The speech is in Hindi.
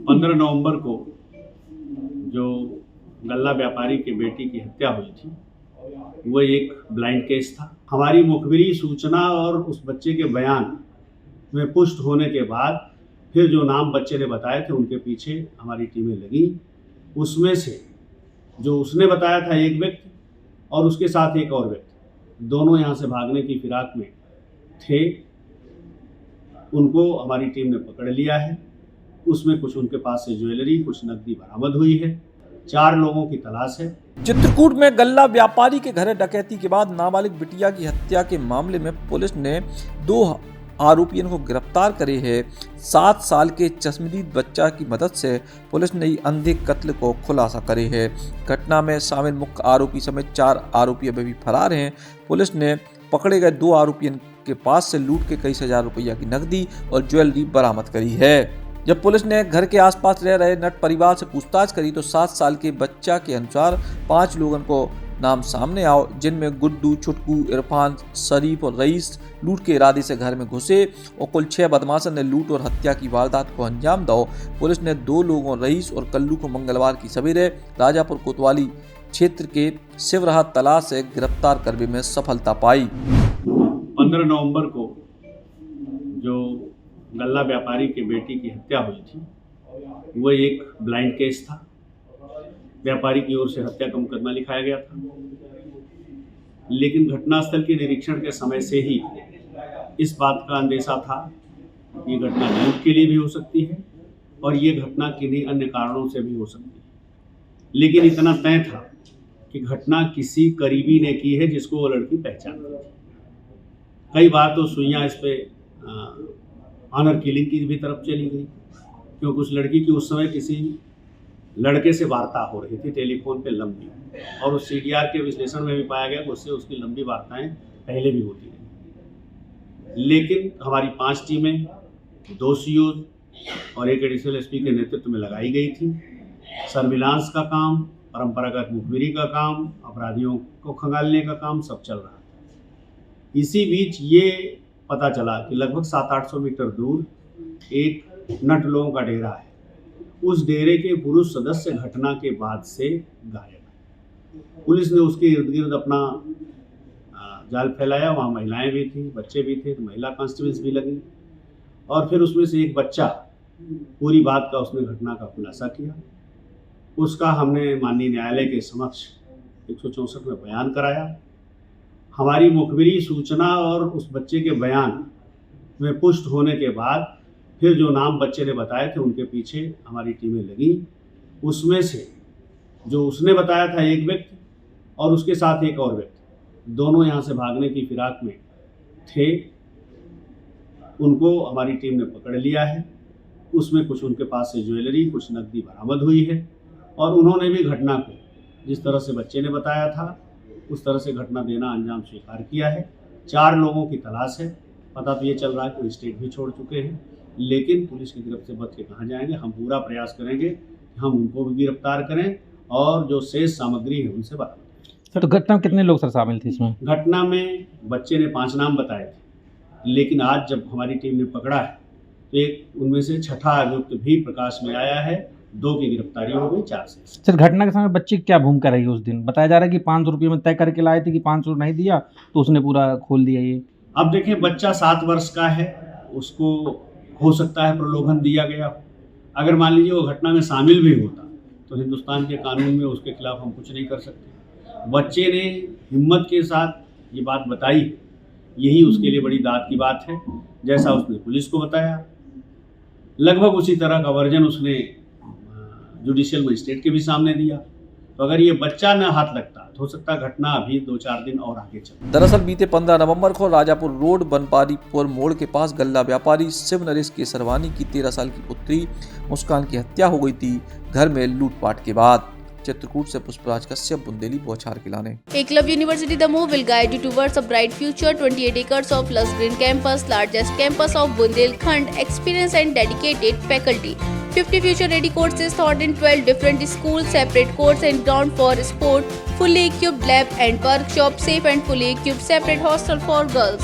15 नवंबर को जो गल्ला व्यापारी के बेटी की हत्या हुई थी वो एक ब्लाइंड केस था। हमारी मुखबिरी सूचना और उस बच्चे के बयान में पुष्ट होने के बाद फिर जो नाम बच्चे ने बताए थे उनके पीछे हमारी टीमें लगी। उसमें से जो उसने बताया था एक व्यक्ति और उसके साथ एक और व्यक्ति, दोनों यहाँ से भागने की फिराक में थे। उनको हमारी टीम ने पकड़ लिया है। उसमें कुछ उनके पास से ज्वेलरी, कुछ नकदी बरामद हुई है। 4 लोगों की तलाश है। चित्रकूट में गल्ला व्यापारी के घर डकैती के बाद नाबालिग बिटिया की हत्या के मामले में पुलिस ने 2 आरोपियों को गिरफ्तार करे है। 7 साल के चश्मदीद बच्चा की मदद से पुलिस ने अंधे कत्ल को खुलासा करे है। घटना में शामिल मुख्य आरोपी समेत 4 आरोपी अभी भी फरार हैं। पुलिस ने पकड़े गए 2 आरोपियों के पास से लूट के कई हजार रुपया की नकदी और ज्वेलरी बरामद करी है। जब पुलिस ने घर के आसपास रह रहे नट परिवार से पूछताछ करी तो 7 साल के बच्चा के अनुसार 5 लोगों को नाम सामने आओ, जिनमें गुड्डू, छुटकू, इरफान, शरीफ और रईस लूट के इरादे से घर में घुसे और कुल 6 बदमाशों ने लूट और हत्या की वारदात को अंजाम दो। पुलिस ने 2 लोगों रईस और कल्लू को मंगलवार की सवेरे राजापुर कोतवाली क्षेत्र के शिवराहत तालाब से गिरफ्तार करने में सफलता पाई। 15 नवंबर को जो गल्ला व्यापारी के बेटी की हत्या हुई थी वो एक ब्लाइंड केस था। व्यापारी की ओर से हत्या का मुकदमा लिखाया गया था, लेकिन घटनास्थल के निरीक्षण के समय से ही इस बात का अंदेशा था कि ये घटना लूट के लिए भी हो सकती है और ये घटना किन्हीं अन्य कारणों से भी हो सकती है। लेकिन इतना तय था कि घटना किसी करीबी ने की है जिसको वो लड़की पहचानती थी। कई बार तो सुइयाँ इस पे ऑनर किलिंग की भी तरफ चली गई, क्योंकि उस लड़की की उस समय किसी लड़के से वार्ता हो रही थी टेलीफोन पे लंबी, और उस CDR के विश्लेषण में भी पाया गया कि उससे उसकी लंबी वार्ताएं पहले भी होती रही। लेकिन हमारी 5 टीमें 2 CO और एक एडिशनल SP के नेतृत्व में लगाई गई थी। सर्विलांस का काम, परंपरागत मुखबिरी का काम, अपराधियों को खंगालने का काम सब चल रहा था। इसी बीच ये पता चला कि लगभग 700-800 मीटर दूर एक नट लोगों का डेरा है। उस डेरे के पुरुष सदस्य घटना के बाद से गायब है। पुलिस ने उसके इर्द गिर्द अपना जाल फैलाया। वहाँ महिलाएं भी थी, बच्चे भी थे, तो महिला कांस्टेबल्स भी लगी, और फिर उसमें से एक बच्चा पूरी बात का उसने घटना का खुलासा किया। उसका हमने माननीय न्यायालय के समक्ष 164 में बयान कराया। हमारी मुखबिरी सूचना और उस बच्चे के बयान में पुष्ट होने के बाद फिर जो नाम बच्चे ने बताए थे उनके पीछे हमारी टीमें लगी। उसमें से जो उसने बताया था एक व्यक्ति और उसके साथ एक और व्यक्ति, दोनों यहाँ से भागने की फिराक में थे। उनको हमारी टीम ने पकड़ लिया है। उसमें कुछ उनके पास से ज्वेलरी, कुछ नकदी बरामद हुई है, और उन्होंने भी घटना को जिस तरह से बच्चे ने बताया था उस तरह से घटना देना अंजाम स्वीकार किया है। 4 लोगों की तलाश है। पता तो ये चल रहा है कि वो स्टेट भी छोड़ चुके हैं, लेकिन पुलिस की गिरफ्त से बच के कहाँ जाएंगे। हम पूरा प्रयास करेंगे कि हम उनको भी गिरफ्तार करें और जो शेष सामग्री है उनसे बरामद करें। सर, तो घटना में कितने लोग सर शामिल थे इसमें? घटना में बच्चे ने 5 नाम बताए थे, लेकिन आज जब हमारी टीम ने पकड़ा है तो एक उनमें से 6ठा अभियुक्त भी प्रकाश में आया है। 2 की गिरफ्तारी हो गई, 4 से। सर, घटना के समय बच्चे की क्या भूमिका रही उस दिन? बताया जा रहा है कि 500 रुपये में तय करके लाए थे कि 500 नहीं दिया तो उसने पूरा खोल दिया ये। अब देखें, बच्चा 7 वर्ष का है, उसको हो सकता है प्रलोभन दिया गया हो। अगर मान लीजिए वो घटना में शामिल भी होता तो हिंदुस्तान के कानून में उसके खिलाफ हम कुछ नहीं कर सकते। बच्चे ने हिम्मत के साथ ये बात बताई, यही उसके लिए बड़ी दाद की बात है। जैसा उसने पुलिस को बताया, लगभग उसी तरह का वर्जन उसने जुडिशियल मजिस्ट्रेट के भी सामने दिया। तो अगर ये बच्चा न हाथ लगता तो हो सकता घटना अभी 2-4 दिन और आगे चले। दरअसल बीते 15 नवंबर को राजापुर रोड बनपारीपुर मोड़ के पास गल्ला व्यापारी शिव नरेश केसरवानी की 13 साल की पुत्री मुस्कान की हत्या हो गई थी, घर में लूटपाट के बाद। चित्रकूट से पुष्पराज कश्यप, बुंदेली, बौछार खिलाने। Eklavya University Damoh will guide you towards a bright future. 28 acres of lush green campus, largest campus of Bundelkhand, experienced and dedicated faculty. 50 future-ready courses taught in 12 different schools, separate courts and ground for sport, fully equipped lab and workshop, safe and fully equipped separate hostel for girls.